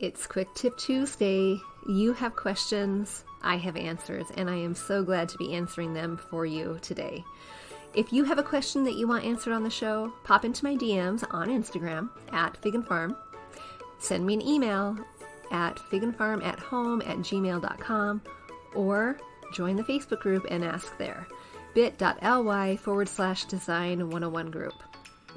It's Quick Tip Tuesday. You have questions, I have answers, and I am so glad to be answering them for you today. If you have a question that you want answered on the show, pop into my DMs on Instagram at figandfarm. Send me an email at figandfarmathome@gmail.com or join the Facebook group and ask there. bit.ly/design101 group.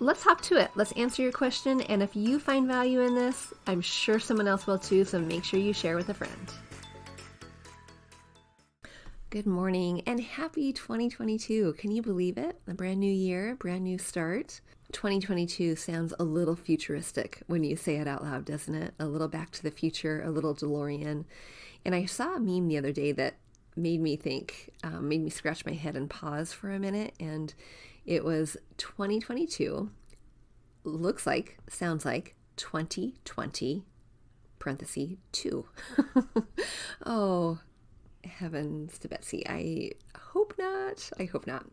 Let's hop to it. Let's answer your question. And if you find value in this, I'm sure someone else will too. So make sure you share with a friend. Good morning and happy 2022. Can you believe it? A brand new year, brand new start. 2022 sounds a little futuristic when you say it out loud, doesn't it? A little Back to the Future, a little DeLorean. And I saw a meme the other day that made me think, made me scratch my head and pause for a minute. And it was 2022, looks like, sounds like 2020, parenthesis, 2. Oh, heavens to Betsy. I hope not.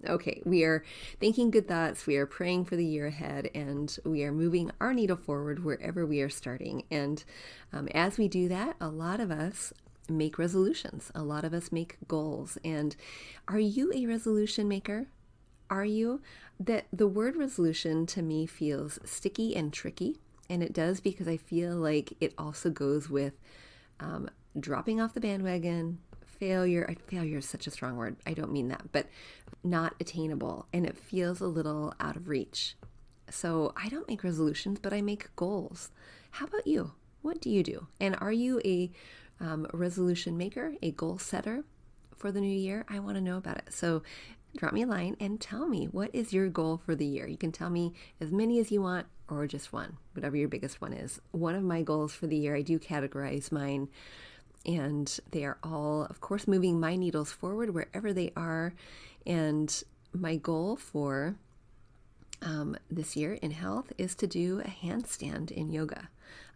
Okay, we are thinking good thoughts. We are praying for the year ahead, and we are moving our needle forward wherever we are starting. And as we do that, a lot of us make resolutions. A lot of us make goals. And are you a resolution maker? Are you? That the word resolution to me feels sticky and tricky, and it does because I feel like it also goes with dropping off the bandwagon, failure. Failure is such a strong word. I don't mean that, but not attainable, and it feels a little out of reach. So I don't make resolutions, but I make goals. How about you? What do you do? And are you a resolution maker, a goal setter for the new year? I want to know about it. So drop me a line and tell me, what is your goal for the year? You can tell me as many as you want or just one, whatever your biggest one is. One of my goals for the year, I do categorize mine, and they are all, of course, moving my needles forward wherever they are. And my goal for this year in health is to do a handstand in yoga.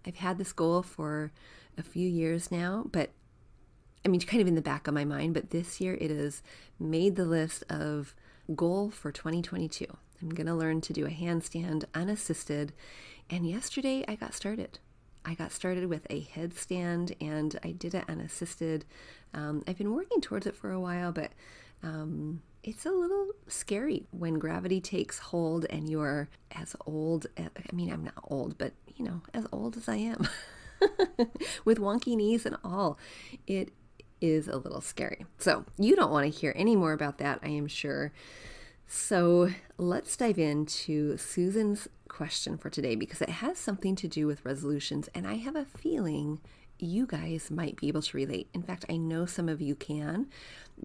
I've had this goal for a few years now, but kind of in the back of my mind, but this year it has made the list of goal for 2022. I'm going to learn to do a handstand unassisted. And yesterday I got started. With a headstand, and I did it unassisted. I've been working towards it for a while, but it's a little scary when gravity takes hold and you're as old. I'm not old, but as old as I am with wonky knees and all. It is a little scary. So you don't want to hear any more about that, I am sure. So let's dive into Susan's question for today, because it has something to do with resolutions, and I have a feeling you guys might be able to relate. In fact, I know some of you can,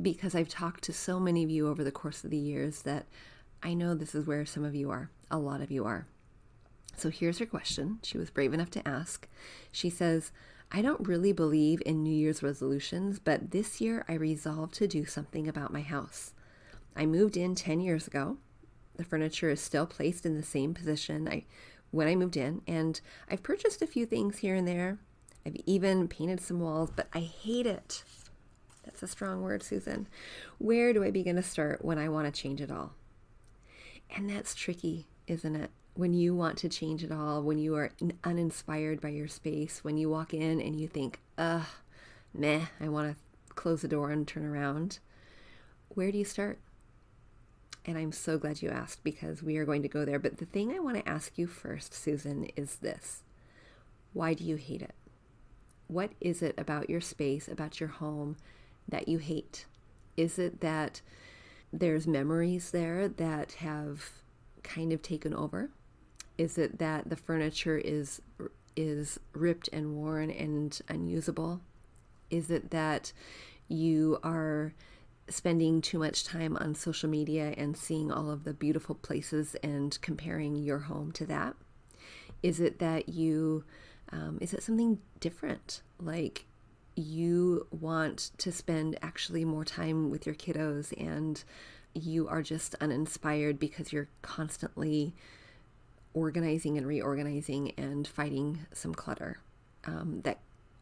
because I've talked to so many of you over the course of the years that I know this is where some of you are. A lot of you are. So here's her question. She was brave enough to ask. She says, I don't really believe in New Year's resolutions, but this year I resolved to do something about my house. I moved in 10 years ago. The furniture is still placed in the same position when I moved in, and I've purchased a few things here and there. I've even painted some walls, but I hate it. That's a strong word, Susan. Where do I begin to start when I want to change it all? And that's tricky, isn't it? When you want to change it all, when you are uninspired by your space, when you walk in and you think, I want to close the door and turn around. Where do you start? And I'm so glad you asked, because we are going to go there. But the thing I want to ask you first, Susan, is this. Why do you hate it? What is it about your space, about your home, that you hate? Is it that there's memories there that have kind of taken over? Is it that the furniture is ripped and worn and unusable? Is it that you are spending too much time on social media and seeing all of the beautiful places and comparing your home to that? Is it that is it something different? Like you want to spend actually more time with your kiddos, and you are just uninspired because you're constantly organizing and reorganizing and fighting some clutter that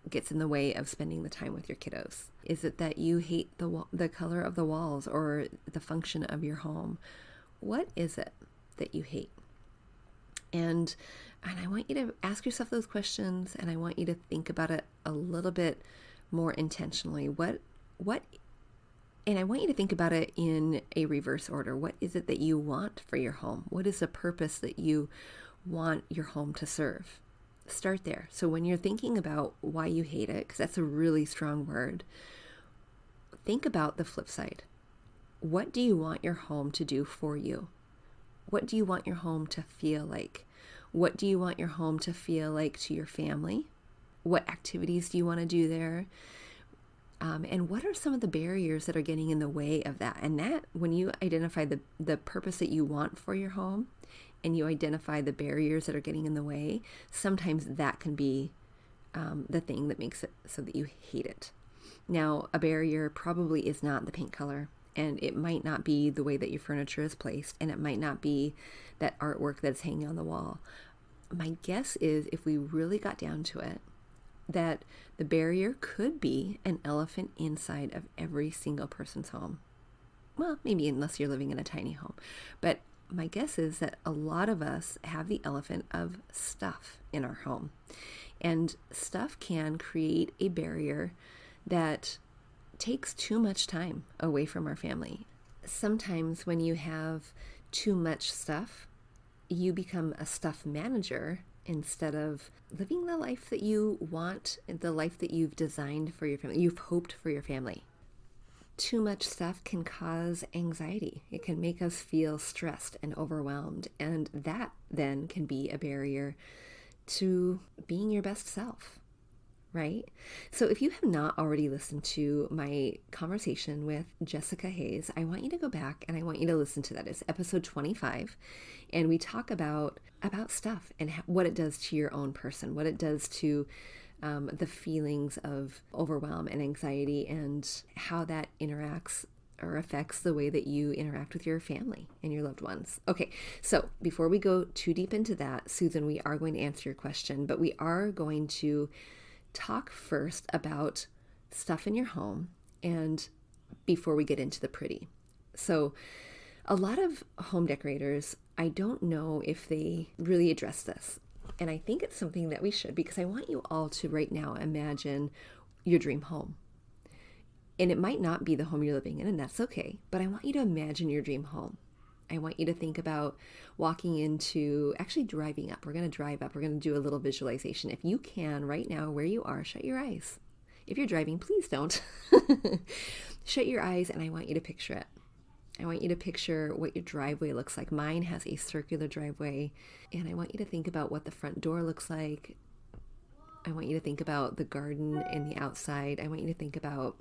gets in the way of spending the time with your kiddos? Is it that you hate the color of the walls or the function of your home? What is it that you hate? And I want you to ask yourself those questions, and I want you to think about it a little bit more intentionally. And I want you to think about it in a reverse order. What is it that you want for your home? What is the purpose that you want your home to serve? Start there. So when you're thinking about why you hate it, because that's a really strong word, think about the flip side. What do you want your home to do for you? What do you want your home to feel like? What do you want your home to feel like to your family? What activities do you want to do there? And what are some of the barriers that are getting in the way of that? And that, when you identify the purpose that you want for your home, and you identify the barriers that are getting in the way, sometimes that can be the thing that makes it so that you hate it. Now, a barrier probably is not the paint color, and it might not be the way that your furniture is placed, and it might not be that artwork that's hanging on the wall. My guess is, if we really got down to it, that the barrier could be an elephant inside of every single person's home. Well, maybe unless you're living in a tiny home. But my guess is that a lot of us have the elephant of stuff in our home. And stuff can create a barrier that takes too much time away from our family. Sometimes when you have too much stuff, you become a stuff manager instead of living the life that you want, the life that you've designed for your family, you've hoped for your family. Too much stuff can cause anxiety. It can make us feel stressed and overwhelmed, and that then can be a barrier to being your best self, right? So if you have not already listened to my conversation with Jessica Hayes, I want you to go back and I want you to listen to that. It's episode 25, and we talk about stuff and what it does to your own person, what it does to the feelings of overwhelm and anxiety, and how that interacts or affects the way that you interact with your family and your loved ones. Okay, so before we go too deep into that, Susan, we are going to answer your question, but we are going to talk first about stuff in your home, and before we get into the pretty. So a lot of home decorators, I don't know if they really address this. And I think it's something that we should, because I want you all to right now imagine your dream home. And it might not be the home you're living in, and that's okay, but I want you to imagine your dream home. I want you to think about walking into, actually driving up. We're going to drive up. We're going to do a little visualization. If you can, right now, where you are, shut your eyes. If you're driving, please don't. Shut your eyes, and I want you to picture it. I want you to picture what your driveway looks like. Mine has a circular driveway, and I want you to think about what the front door looks like. I want you to think about the garden and the outside. I want you to think about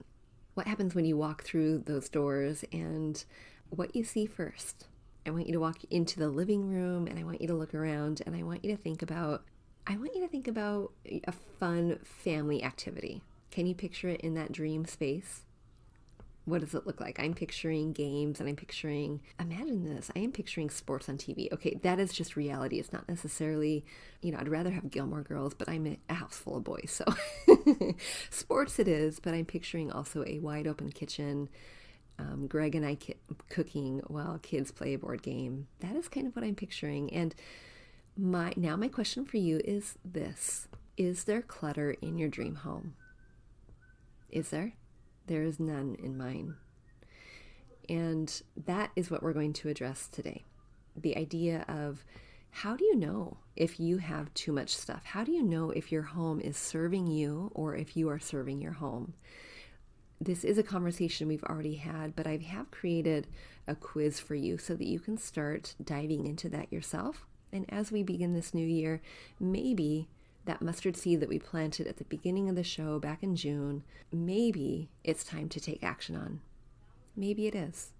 what happens when you walk through those doors and what you see first. I want you to walk into the living room, and I want you to look around, and I want you to think about a fun family activity. Can you picture it in that dream space? What does it look like? I'm picturing games, and imagine this, I am picturing sports on TV. Okay, that is just reality. It's not necessarily, I'd rather have Gilmore Girls, but I'm in a house full of boys. So sports it is, but I'm picturing also a wide open kitchen, Greg and I cooking while kids play a board game. That is kind of what I'm picturing. And my question for you is this: is there clutter in your dream home? Is there? There is none in mine. And that is what we're going to address today. The idea of, how do you know if you have too much stuff? How do you know if your home is serving you or if you are serving your home? This is a conversation we've already had, but I have created a quiz for you so that you can start diving into that yourself. And as we begin this new year, maybe that mustard seed that we planted at the beginning of the show back in June, maybe it's time to take action on. Maybe it is.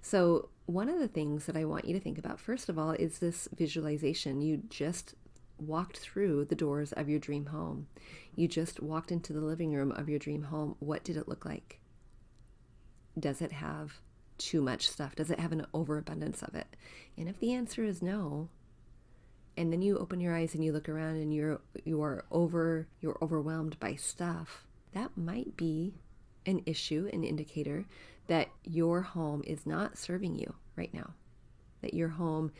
So one of the things that I want you to think about, first of all, is this visualization. You just walked through the doors of your dream home. You just walked into the living room of your dream home. What did it look like? Does it have too much stuff? Does it have an overabundance of it? And if the answer is no, and then you open your eyes and you look around and you're overwhelmed by stuff, that might be an issue, an indicator that your home is not serving you right now, that your home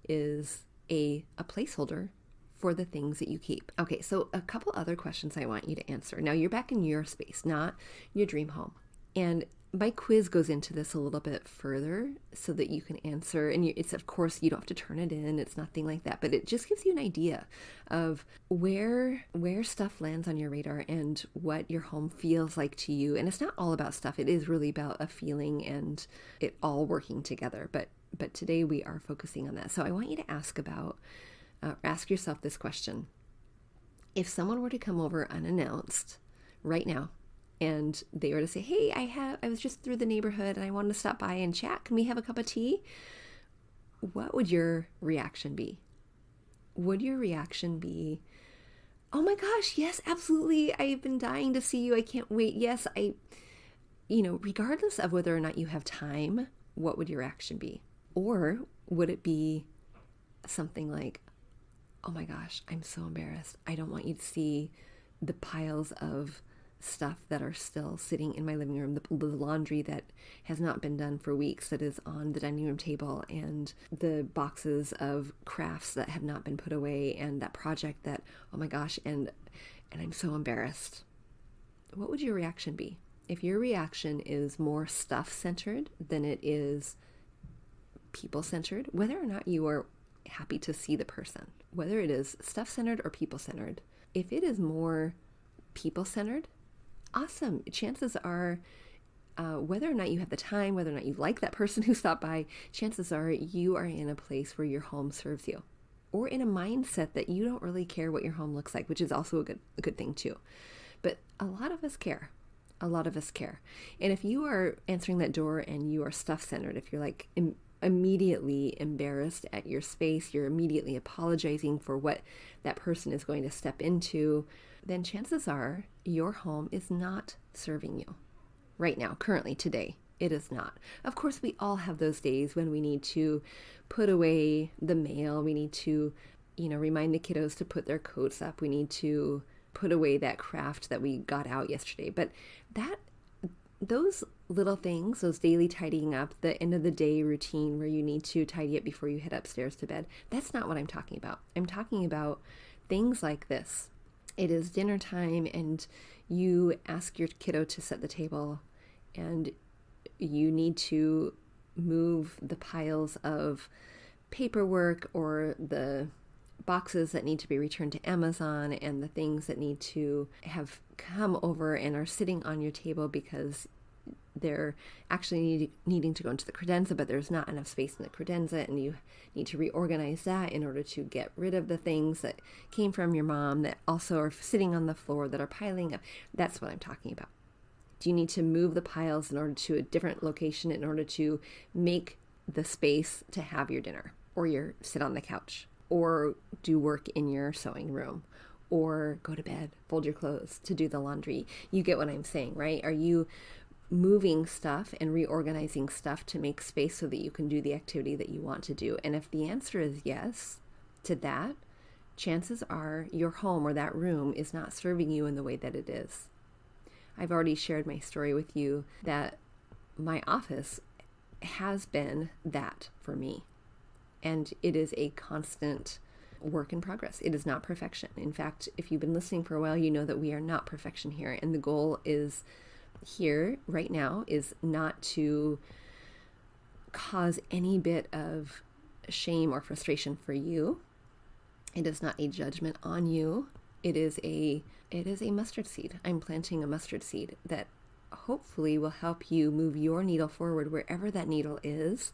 is a placeholder for the things that you keep. Okay, so a couple other questions I want you to answer. Now you're back in your space, not your dream home. And my quiz goes into this a little bit further so that you can answer. And it's, of course, you don't have to turn it in. It's nothing like that. But it just gives you an idea of where stuff lands on your radar and what your home feels like to you. And it's not all about stuff. It is really about a feeling and it all working together. But today we are focusing on that. So I want you to ask yourself this question. If someone were to come over unannounced right now, and they were to say, hey, I was just through the neighborhood and I wanted to stop by and chat. Can we have a cup of tea? What would your reaction be? Would your reaction be, oh my gosh, yes, absolutely. I've been dying to see you. I can't wait. Yes, regardless of whether or not you have time, what would your reaction be? Or would it be something like, oh my gosh, I'm so embarrassed. I don't want you to see the piles of stuff that are still sitting in my living room, the laundry that has not been done for weeks that is on the dining room table, and the boxes of crafts that have not been put away, and that project that, oh my gosh, and I'm so embarrassed. What would your reaction be? If your reaction is more stuff-centered than it is people-centered, whether or not you are happy to see the person, whether it is stuff-centered or people-centered, if it is more people-centered, awesome. Chances are, whether or not you have the time, whether or not you like that person who stopped by, chances are you are in a place where your home serves you, or in a mindset that you don't really care what your home looks like, which is also a good thing too. But a lot of us care. A lot of us care. And if you are answering that door and you are stuff-centered, if you're like immediately embarrassed at your space, you're immediately apologizing for what that person is going to step into, then chances are your home is not serving you right now, currently, today. It is not. Of course, we all have those days when we need to put away the mail. We need to, remind the kiddos to put their coats up. We need to put away that craft that we got out yesterday. But those little things, those daily tidying up, the end of the day routine where you need to tidy up before you head upstairs to bed, that's not what I'm talking about. I'm talking about things like this. It is dinner time and you ask your kiddo to set the table and you need to move the piles of paperwork or the boxes that need to be returned to Amazon and the things that need to have come over and are sitting on your table because they're actually needing to go into the credenza, but there's not enough space in the credenza, and you need to reorganize that in order to get rid of the things that came from your mom that also are sitting on the floor that are piling up. That's what I'm talking about. Do you need to move the piles in order to a different location in order to make the space to have your dinner, or sit on the couch, or do work in your sewing room, or go to bed, fold your clothes, to do the laundry? You get what I'm saying, right? Are you moving stuff and reorganizing stuff to make space so that you can do the activity that you want to do? And if the answer is yes to that, chances are your home or that room is not serving you in the way that it is. I've already shared my story with you that my office has been that for me. And it is a constant work in progress. It is not perfection. In fact, if you've been listening for a while, you know that we are not perfection here. And the goal is here right now is not to cause any bit of shame or frustration for you. It is not a judgment on you. It is a mustard seed. I'm planting a mustard seed that hopefully will help you move your needle forward wherever that needle is,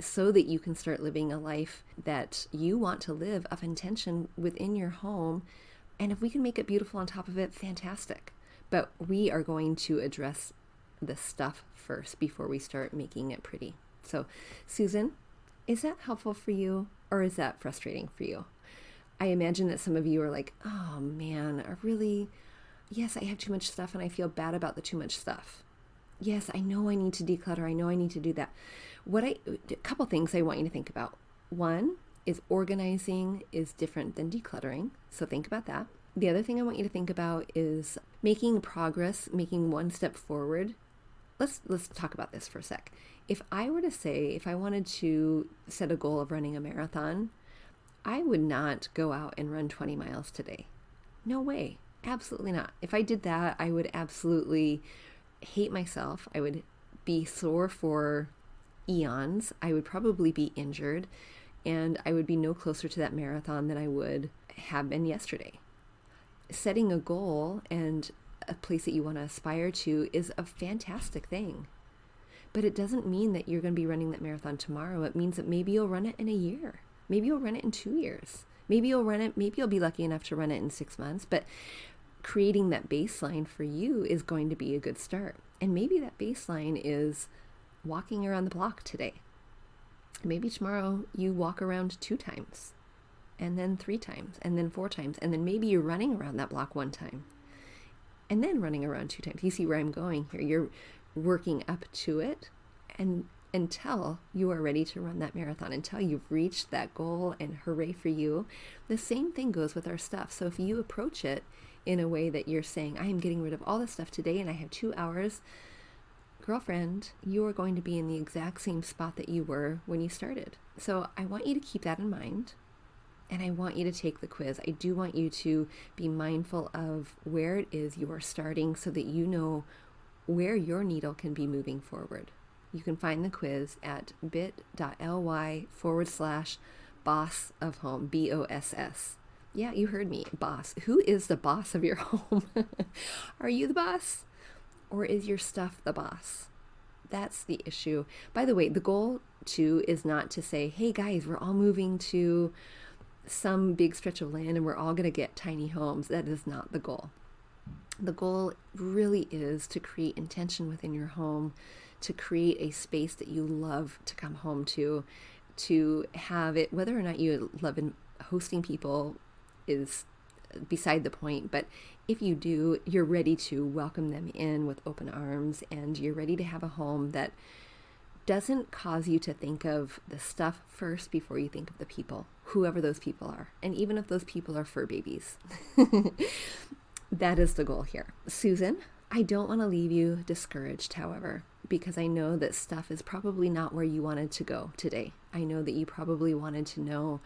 so that you can start living a life that you want to live of intention within your home. And if we can make it beautiful on top of it, fantastic. But we are going to address the stuff first before we start making it pretty. So, Susan, is that helpful for you, or is that frustrating for you? I imagine that some of you are like, oh man, yes, I have too much stuff and I feel bad about the too much stuff. Yes, I know I need to declutter. I know I need to do that. A couple things I want you to think about. One is organizing is different than decluttering. So think about that. The other thing I want you to think about is making progress, making one step forward. Let's talk about this for a sec. If I wanted to set a goal of running a marathon, I would not go out and run 20 miles today. No way. Absolutely not. If I did that, I would absolutely hate myself. I would be sore for eons. I would probably be injured, and I would be no closer to that marathon than I would have been yesterday. Setting a goal and a place that you want to aspire to is a fantastic thing. But it doesn't mean that you're going to be running that marathon tomorrow. It means that maybe you'll run it in a year. Maybe you'll run it in 2 years. Maybe you'll be lucky enough to run it in 6 months, but creating that baseline for you is going to be a good start. And maybe that baseline is walking around the block today. Maybe tomorrow you walk around 2 times, and then 3 times, and then 4 times, and then maybe you're running around that block 1 time, and then running around 2 times. You see where I'm going here? You're working up to it, and until you are ready to run that marathon, until you've reached that goal, and hooray for you. The same thing goes with our stuff. So if you approach it in a way that you're saying, I am getting rid of all this stuff today and I have 2 hours, girlfriend, you are going to be in the exact same spot that you were when you started. So I want you to keep that in mind, and I want you to take the quiz. I do want you to be mindful of where it is you are starting so that you know where your needle can be moving forward. You can find the quiz at bit.ly/boss of home, BOSS. Yeah, you heard me, boss. Who is the boss of your home? Are you the boss? Or is your stuff the boss? That's the issue. By the way, the goal too is not to say, hey guys, we're all moving to some big stretch of land and we're all going to get tiny homes. That is not the goal. The goal really is to create intention within your home, to create a space that you love to come home to have it, whether or not you love hosting people is beside the point, but if you do, you're ready to welcome them in with open arms, and you're ready to have a home that doesn't cause you to think of the stuff first before you think of the people, whoever those people are. And even if those people are fur babies, that is the goal here. Susan, I don't want to leave you discouraged, however, because I know that stuff is probably not where you wanted to go today. I know that you probably wanted to know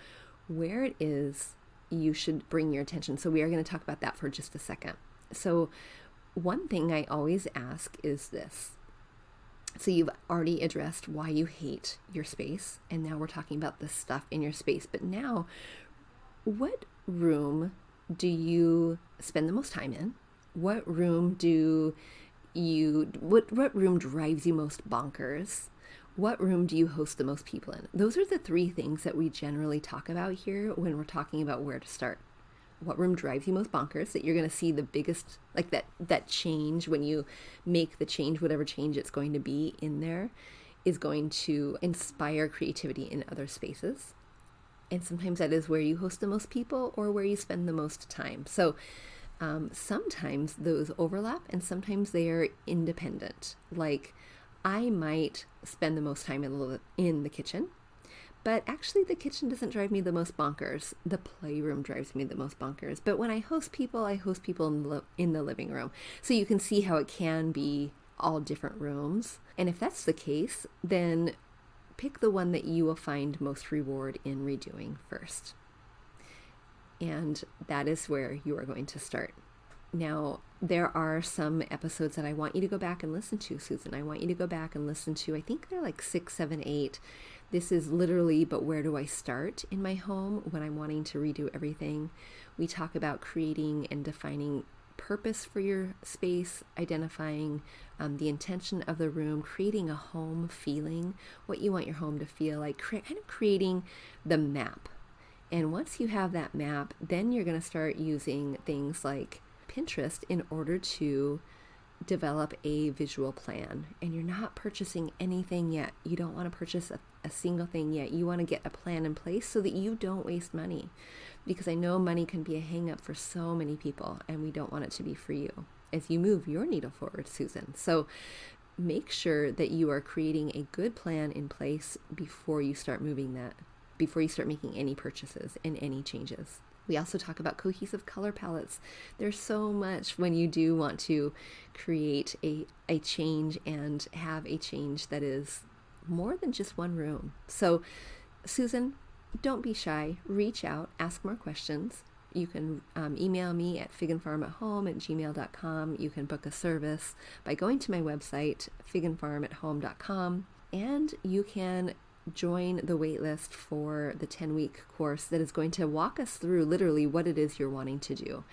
where it is you should bring your attention. So we are going to talk about that for just a second. So one thing I always ask is this. So you've already addressed why you hate your space, and now we're talking about the stuff in your space. But now, what room do you spend the most time in? What room what room drives you most bonkers? What room do you host the most people in? Those are the 3 things that we generally talk about here when we're talking about where to start. What room drives you most bonkers, that you're going to see the biggest, like that change when you make the change, whatever change it's going to be in there, is going to inspire creativity in other spaces. And sometimes that is where you host the most people or where you spend the most time. So sometimes those overlap and sometimes they are independent. Like I might spend the most time in the kitchen, but actually the kitchen doesn't drive me the most bonkers. The playroom drives me the most bonkers. But when I host people in the living room. So you can see how it can be all different rooms. And if that's the case, then pick the one that you will find most reward in redoing first. And that is where you are going to start. Now, there are some episodes that I want you to go back and listen to, Susan. I want you to go back and listen to, I think they're like 6, 7, 8. This is literally, but where do I start in my home when I'm wanting to redo everything? We talk about creating and defining purpose for your space, identifying the intention of the room, creating a home feeling, what you want your home to feel like, kind of creating the map. And once you have that map, then you're going to start using things like Pinterest in order to develop a visual plan. And you're not purchasing anything yet. You don't want to purchase a single thing yet. You want to get a plan in place so that you don't waste money. Because I know money can be a hang up for so many people, and we don't want it to be for you as you move your needle forward, Susan. So make sure that you are creating a good plan in place before you start making any purchases and any changes. We also talk about cohesive color palettes. There's so much when you do want to create a change and have a change that is more than just one room. So, Susan, don't be shy. Reach out, ask more questions. You can email me at figandfarmathome@gmail.com. You can book a service by going to my website, figandfarmathome.com, and you can join the waitlist for the 10-week course that is going to walk us through literally what it is you're wanting to do.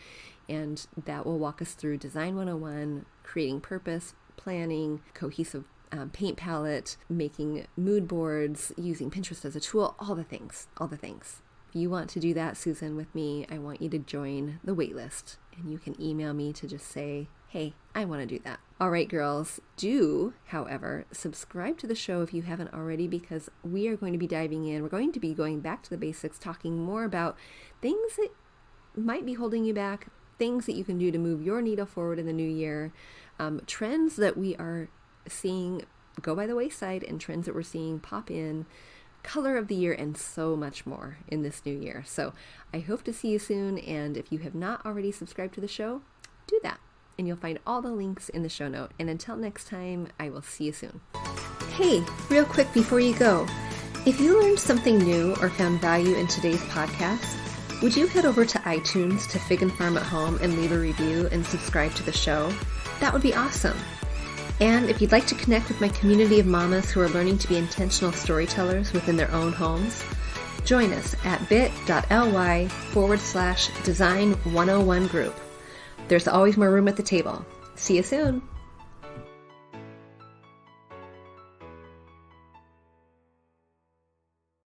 And that will walk us through Design 101, creating purpose, planning, cohesive paint palette, making mood boards, using Pinterest as a tool, all the things. If you want to do that, Susan, with me, I want you to join the waitlist. And you can email me to just say, hey, I want to do that. All right, girls, do, however, subscribe to the show if you haven't already, because we are going to be diving in. We're going to be going back to the basics, talking more about things that might be holding you back, things that you can do to move your needle forward in the new year, trends that we are seeing go by the wayside and trends that we're seeing pop in, color of the year, and so much more in this new year. So I hope to see you soon. And if you have not already subscribed to the show, do that. And you'll find all the links in the show note. And until next time, I will see you soon. Hey, real quick before you go, if you learned something new or found value in today's podcast, would you head over to iTunes to Fig and Farm at Home and leave a review and subscribe to the show? That would be awesome. And if you'd like to connect with my community of mamas who are learning to be intentional storytellers within their own homes, join us at bit.ly/design101 group. There's always more room at the table. See you soon.